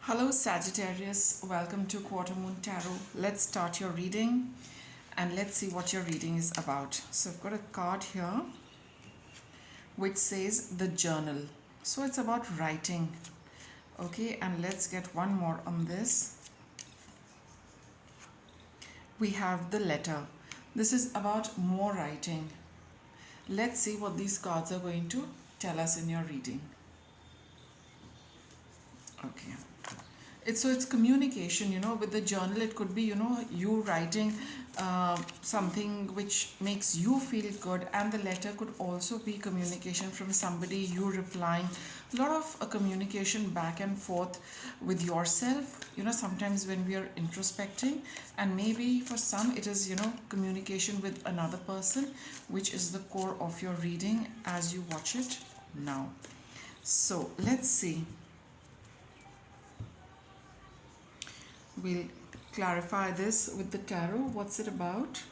Hello Sagittarius, welcome to Quarter Moon Tarot. Let's start your reading and let's see what your reading is about. So I've got a card here which says the journal. So it's about writing. Okay, and let's get one more on this. We have the letter. This is about more writing. Let's see what these cards are going to tell us in your reading. Okay. It's communication, with the journal. It could be, you writing something which makes you feel good, and the letter could also be communication from somebody, you replying. A lot of communication back and forth with yourself, sometimes when we are introspecting, and maybe for some it is, communication with another person, which is the core of your reading as you watch it now. So let's see. We'll clarify this with the tarot. What's it about?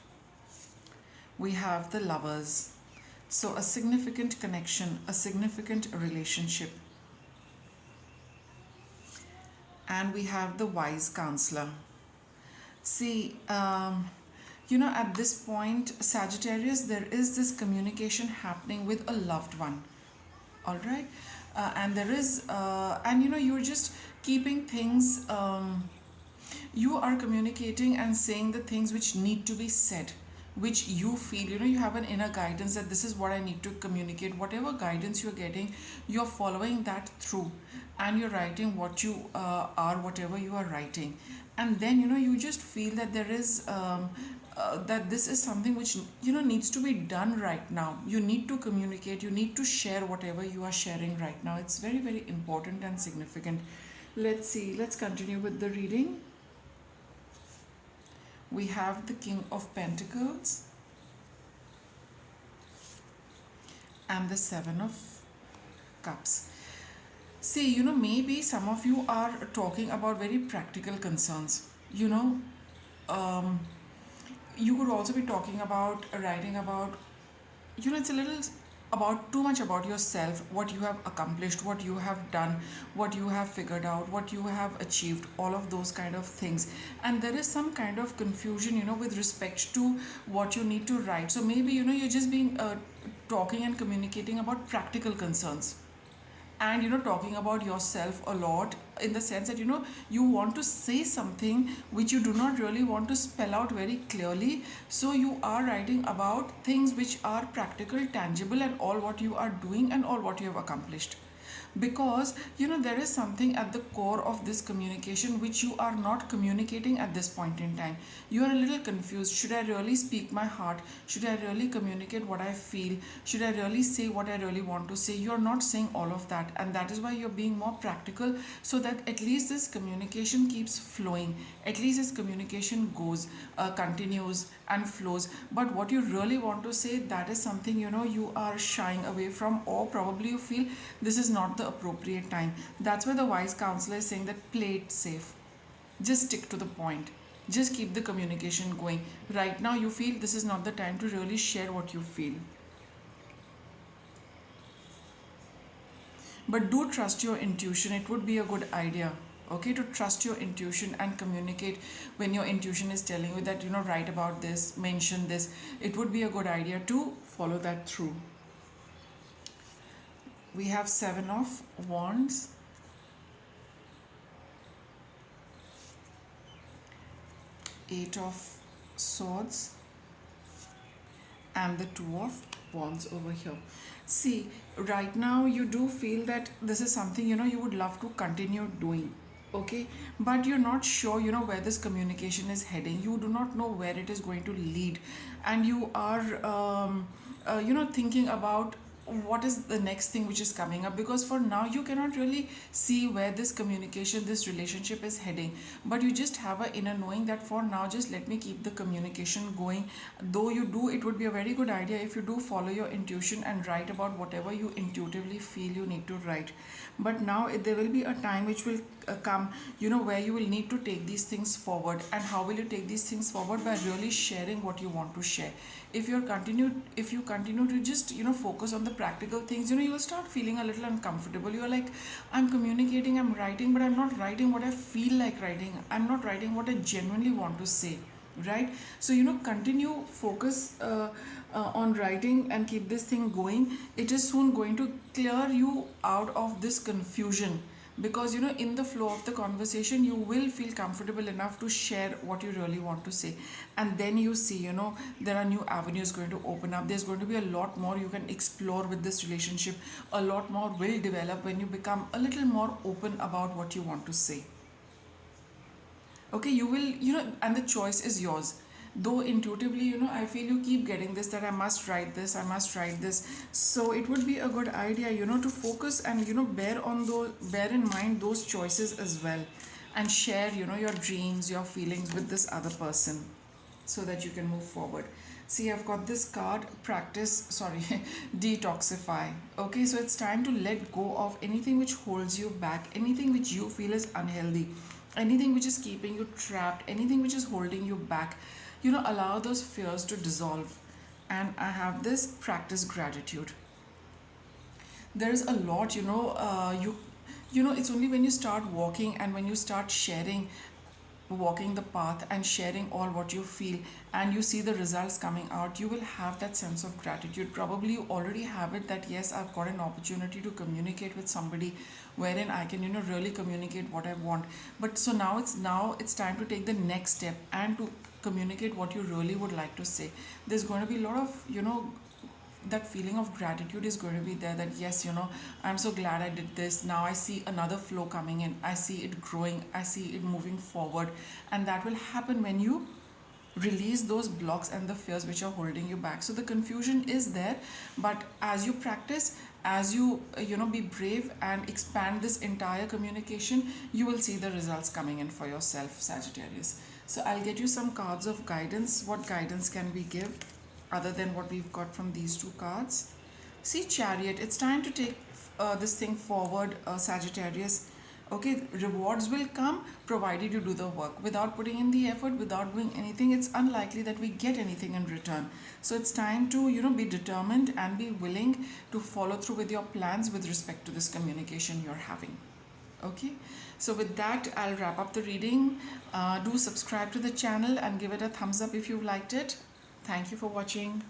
We have the lovers. So a significant connection, a significant relationship. And we have the wise counselor. See, at this point, Sagittarius, there is this communication happening with a loved one. All right? And there is, you're just keeping things... you are communicating and saying the things which need to be said, which you feel, you have an inner guidance that this is what I need to communicate. Whatever guidance you're getting, you're following that through, and you're writing what you are, whatever you are writing. And then, you just feel that there is that this is something which, needs to be done right now. You need to communicate, you need to share whatever you are sharing right now. It's very, very important and significant. Let's see, let's continue with the reading. We have the King of Pentacles and the Seven of Cups. See, maybe some of you are talking about very practical concerns. You could also be talking about, writing about, it's a little about too much about yourself, what you have accomplished, what you have done, what you have figured out, what you have achieved, all of those kind of things. And there is some kind of confusion, with respect to what you need to write. So maybe, you're just being talking and communicating about practical concerns, and talking about yourself a lot, in the sense that you want to say something which you do not really want to spell out very clearly. So you are writing about things which are practical, tangible, and all what you are doing and all what you have accomplished. Because there is something at the core of this communication which you are not communicating at this point in time. You are a little confused. Should I really speak my heart? Should I really communicate what I feel? Should I really say what I really want to say? You're not saying all of that, and that is why you're being more practical, so that at least this communication keeps flowing, at least this communication goes, continues and flows. But what you really want to say, that is something you are shying away from, or probably you feel this is not the appropriate time. That's why the wise counselor is saying that play it safe. Just stick to the point. Just keep the communication going. Right now you feel this is not the time to really share what you feel. But do trust your intuition. It would be a good idea, okay, to trust your intuition and communicate when your intuition is telling you that, write about this, mention this. It would be a good idea to follow that through. We have Seven of Wands, Eight of Swords, and the Two of Wands over here. See, right now you do feel that this is something, you would love to continue doing. Okay, but you're not sure, where this communication is heading. You do not know where it is going to lead, and you are, thinking about what is the next thing which is coming up, because for now you cannot really see where this communication, this relationship is heading. But you just have an inner knowing that for now, just let me keep the communication going. Though you do, it would be a very good idea if you do follow your intuition and write about whatever you intuitively feel you need to write. But now there will be a time which will come, where you will need to take these things forward. And how will you take these things forward? By really sharing what you want to share. If you continue to just focus on the practical things, you will start feeling a little uncomfortable. You're like, I'm communicating, I'm writing, but I'm not writing what I feel like writing. I'm not writing what I genuinely want to say, right? So, continue, focus on writing and keep this thing going. It is soon going to clear you out of this confusion, because in the flow of the conversation you will feel comfortable enough to share what you really want to say. And then you see, there are new avenues going to open up. There's going to be a lot more you can explore with this relationship. A lot more will develop when you become a little more open about what you want to say. Okay, you will, and the choice is yours. Though intuitively, I feel you keep getting this, that I must write this, I must write this. So it would be a good idea, to focus and, bear in mind those choices as well, and share, your dreams, your feelings with this other person, so that you can move forward. See, I've got this card, detoxify. Okay, so it's time to let go of anything which holds you back, anything which you feel is unhealthy, anything which is keeping you trapped, anything which is holding you back. Allow those fears to dissolve. And I have this, practice gratitude. There's a lot, it's only when you start walking and when you start sharing, walking the path and sharing all what you feel, and you see the results coming out, you will have that sense of gratitude. Probably you already have it, that yes, I've got an opportunity to communicate with somebody wherein I can, really communicate what I want. But so now it's time to take the next step and to communicate what you really would like to say. There's going to be a lot of, that feeling of gratitude is going to be there, that yes, I'm so glad I did this. Now I see another flow coming in, I see it growing, I see it moving forward. And that will happen when you release those blocks and the fears which are holding you back. So the confusion is there, but as you practice, as you be brave and expand this entire communication, you will see the results coming in for yourself, Sagittarius. So I'll get you some cards of guidance. What guidance can we give other than what we've got from these two cards? See, Chariot, it's time to take this thing forward, Sagittarius. Okay, rewards will come provided you do the work. Without putting in the effort, without doing anything, it's unlikely that we get anything in return. So it's time to, be determined and be willing to follow through with your plans with respect to this communication you're having. Okay, so with that, I'll wrap up the reading. Do subscribe to the channel and give it a thumbs up if you've liked it. Thank you for watching.